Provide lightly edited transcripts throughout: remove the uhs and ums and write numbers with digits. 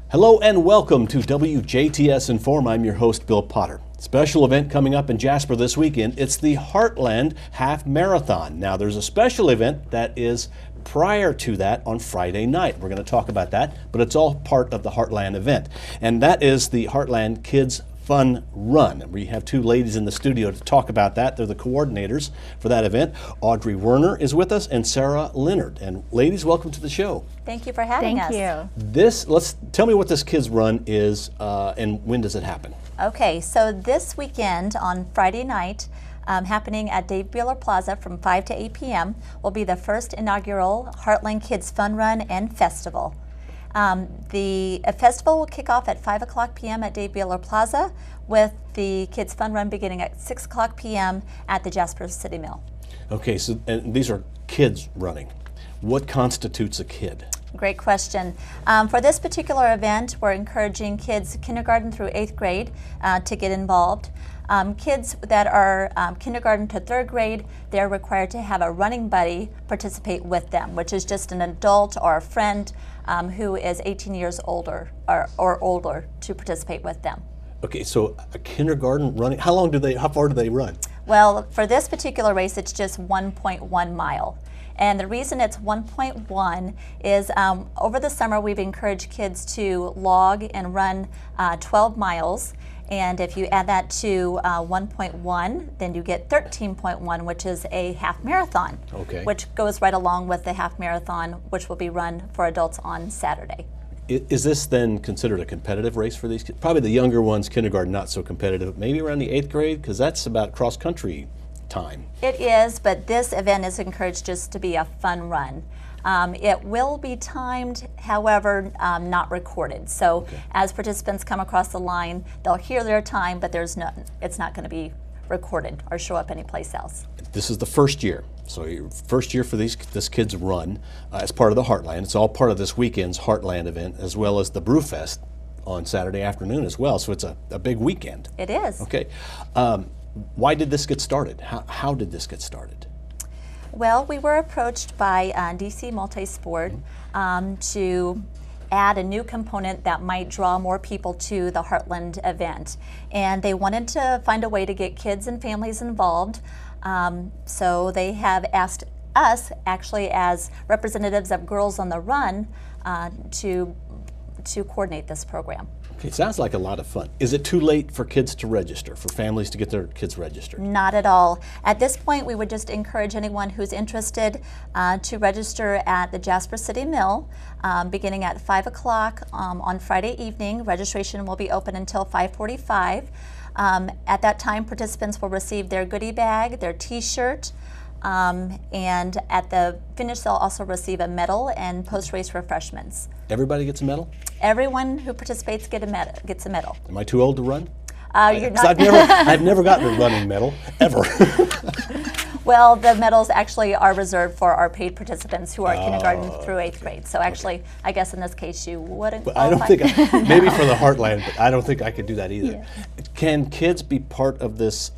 Hello and welcome to WJTS in.form. I'm your host, Bill Potter. Special event coming up in Jasper this weekend. It's the Heartland Half Marathon. Now there's a special event that is prior to that on Friday night. We're going to talk about that, but it's all part of the Heartland event. And that is the Heartland Kids Fun Run. We have two ladies in the studio to talk about that. They're the coordinators for that event. Audrey Werner is with us and Sarah Leonard. And ladies, welcome to the show. Thank you for having us. Thank you. Tell me what this Kids Run is and when does it happen? Okay, so this weekend on Friday night, happening at Dave Buehler Plaza from 5 to 8 p.m. will be the first inaugural Heartland Kids Fun Run and Festival. The festival will kick off at 5 o'clock p.m. at Dave Buehler Plaza with the Kids Fun Run beginning at 6 o'clock p.m. at the Jasper City Mill. Okay, so and these are kids running. What constitutes a kid? Great question. For this particular event, we're encouraging kids kindergarten through 8th grade to get involved. Kids that are kindergarten to 3rd grade, they're required to have a running buddy participate with them, which is just an adult or a friend who is 18 years older or older to participate with them. Okay, so a kindergarten running, how far do they run? Well, for this particular race, it's just 1.1 mile. And the reason it's 1.1 is over the summer we've encouraged kids to log and run 12 miles. And if you add that to 1.1, then you get 13.1, which is a half marathon, okay, which goes right along with the half marathon, which will be run for adults on Saturday. Is this then considered a competitive race for these kids? Probably the younger ones, kindergarten, not so competitive, maybe around the 8th grade, because that's about cross-country time. It is, but this event is encouraged just to be a fun run. It will be timed, however, not recorded. So okay, as participants come across the line, they'll hear their time, but it's not going to be recorded or show up anyplace else. This is the first year. So your first year for this kids run as part of the Heartland. It's all part of this weekend's Heartland event, as well as the Brewfest on Saturday afternoon as well. So it's a big weekend. It is. Okay. Why did this get started? How did this get started? Well, we were approached by DC Multisport to add a new component that might draw more people to the Heartland event. And they wanted to find a way to get kids and families involved. So they have asked us, actually as representatives of Girls on the Run, to coordinate this program. Okay, sounds like a lot of fun. Is it too late for kids to register, for families to get their kids registered? Not at all. At this point, we would just encourage anyone who's interested to register at the Jasper City Mill beginning at 5 o'clock on Friday evening. Registration will be open until 5:45. At that time, participants will receive their goodie bag, their t-shirt, and at the finish they'll also receive a medal and post-race refreshments. Everybody gets a medal? Everyone who participates gets a medal. Am I too old to run? You're not. I've never gotten a running medal, ever. Well, the medals actually are reserved for our paid participants who are kindergarten through 8th grade. So actually, okay, I guess in this case you wouldn't but qualify. I don't think, maybe for the Heartland, but I don't think I could do that either. Yeah. Can kids be part of this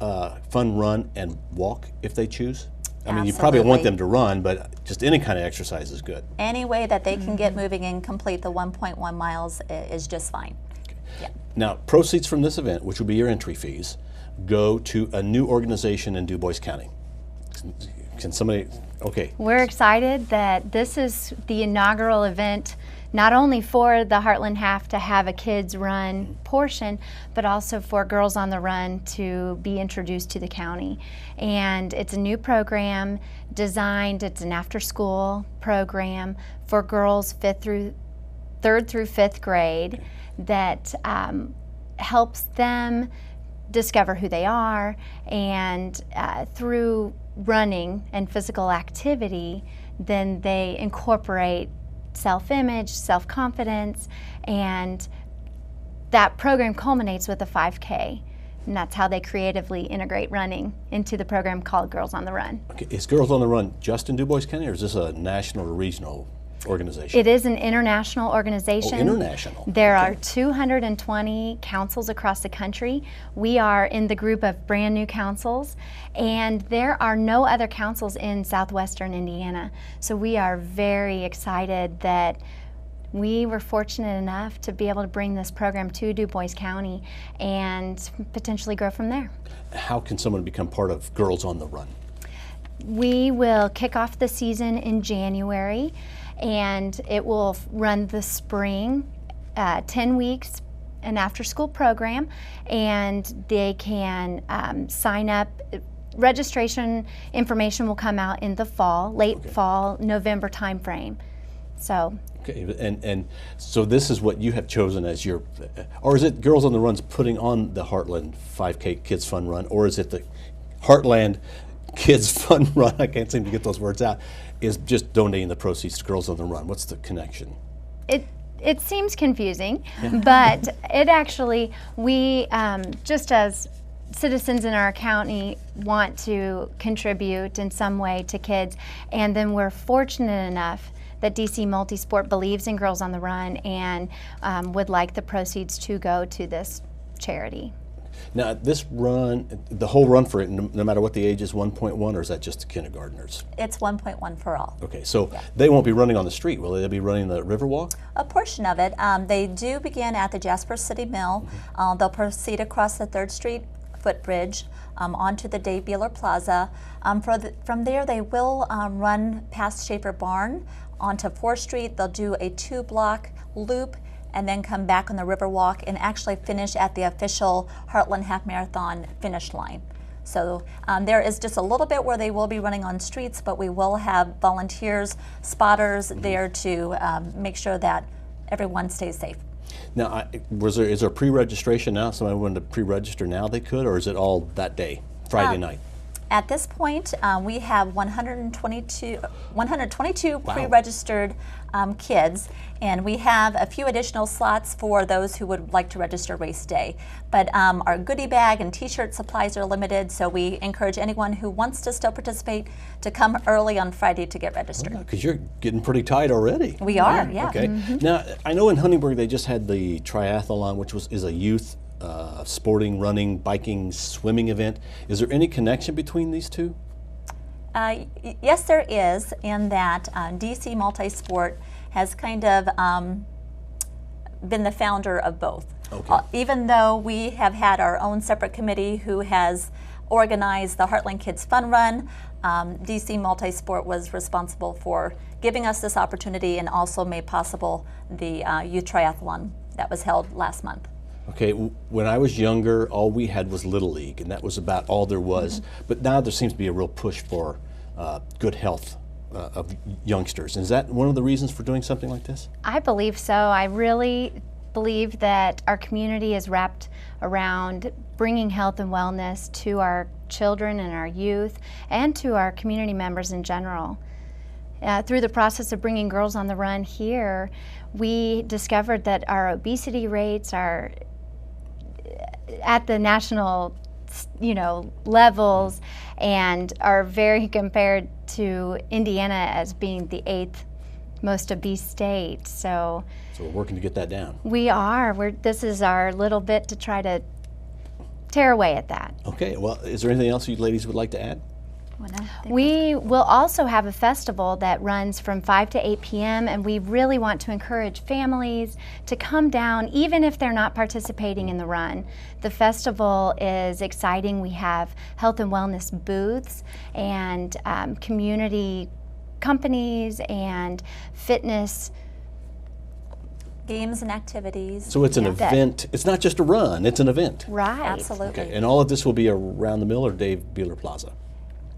fun run and walk if they choose? I mean, you Absolutely. probably want them to run, but just any kind of exercise is good. Any way that they can get moving and complete the 1.1 miles is just fine. Okay. Yeah. Now, proceeds from this event, which will be your entry fees, go to a new organization in Du Bois County. Can somebody, okay. We're excited that this is the inaugural event, not only for the Heartland Half to have a kids run portion, but also for Girls on the Run to be introduced to the county. And it's a new program designed, it's an after-school program for girls 3rd through 5th grade that helps them discover who they are, and through running and physical activity, then they incorporate self-image, self-confidence, and that program culminates with a 5K. And that's how they creatively integrate running into the program called Girls on the Run. Okay, is Girls on the Run just in Du Bois County, or is this a national or regional organization? It is an international organization. Oh, international. There okay. are 220 councils across the country. We are in the group of brand new councils, and there are no other councils in southwestern Indiana. So we are very excited that we were fortunate enough to be able to bring this program to Du Bois County and potentially grow from there. How can someone become part of Girls on the Run? We will kick off the season in January, and it will run the spring, 10 weeks, an after-school program, and they can sign up. Registration information will come out in the fall, late fall, November timeframe. So. Okay, and so this is what you have chosen as your, or is it Girls on the Run's putting on the Heartland 5K Kids Fun Run, or is it the Heartland Kids Fun Run, I can't seem to get those words out, is just donating the proceeds to Girls on the Run? What's the connection? It seems confusing, but it actually, we, just as citizens in our county, want to contribute in some way to kids, and then we're fortunate enough that DC Multisport believes in Girls on the Run and would like the proceeds to go to this charity. Now, this run, the whole run for it, no matter what the age is, 1.1, or is that just the kindergartners? It's 1.1 for all. Okay, so they won't be running on the street, will they? They'll be running the Riverwalk? A portion of it. They do begin at the Jasper City Mill. They'll proceed across the 3rd Street footbridge onto the Dave Beeler Plaza. From there, they will run past Schaefer Barn onto 4th Street. They'll do a 2-block loop and then come back on the Riverwalk and actually finish at the official Heartland Half Marathon finish line. So there is just a little bit where they will be running on streets, but we will have volunteers, spotters there to make sure that everyone stays safe. Now, is there pre-registration now? Somebody wanted to pre-register now, they could, or is it all that day, Friday night? At this point, we have 122 Wow. pre-registered kids, and we have a few additional slots for those who would like to register race day. But our goodie bag and t-shirt supplies are limited, so we encourage anyone who wants to still participate to come early on Friday to get registered. Because you're getting pretty tight already. We are, yeah. Okay. Now, I know in Huntingburg they just had the triathlon, which is a youth sporting, running, biking, swimming event. Is there any connection between these two? Yes, there is, in that DC Multisport has kind of been the founder of both. Okay. Even though we have had our own separate committee who has organized the Heartland Kids Fun Run, DC Multisport was responsible for giving us this opportunity and also made possible the youth triathlon that was held last month. Okay, when I was younger, all we had was Little League, and that was about all there was. But now there seems to be a real push for good health of youngsters. Is that one of the reasons for doing something like this? I believe so. I really believe that our community is wrapped around bringing health and wellness to our children and our youth and to our community members in general. Through the process of bringing Girls on the Run here, we discovered that our obesity rates are at the national, levels, and are very compared to Indiana as being the 8th most obese state. So we're working to get that down. We are. This is our little bit to try to tear away at that. Okay. Well, is there anything else you ladies would like to add? We will also have a festival that runs from 5 to 8 p.m. and we really want to encourage families to come down even if they're not participating in the run. The festival is exciting. We have health and wellness booths and community companies and fitness games and activities. So it's an event. It's not just a run, it's an event. Right. Absolutely. Okay. And all of this will be around the mill or Dave Beeler Plaza?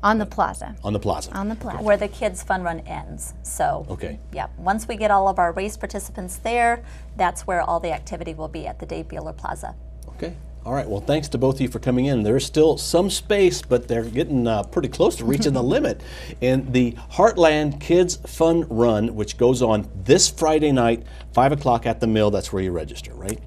On the plaza. On the plaza. On the plaza. Where the Kids Fun Run ends. So, okay. Yeah, once we get all of our race participants there, that's where all the activity will be, at the Dave Beeler Plaza. Okay. All right. Well, thanks to both of you for coming in. There is still some space, but they're getting pretty close to reaching the limit. And the Heartland Kids Fun Run, which goes on this Friday night, 5 o'clock at the mill, that's where you register, right?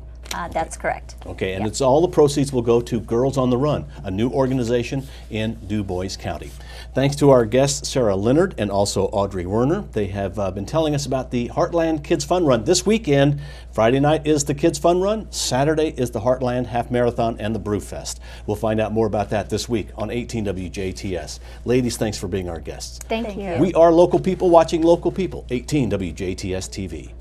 That's correct. Okay, and it's all the proceeds will go to Girls on the Run, a new organization in Du Bois County. Thanks to our guests, Sarah Leonard and also Audrey Werner. They have been telling us about the Heartland Kids Fun Run this weekend. Friday night is the Kids Fun Run. Saturday is the Heartland Half Marathon and the Brew Fest. We'll find out more about that this week on 18 WJTS. Ladies, thanks for being our guests. Thank you. We are local people watching local people, 18 WJTS TV.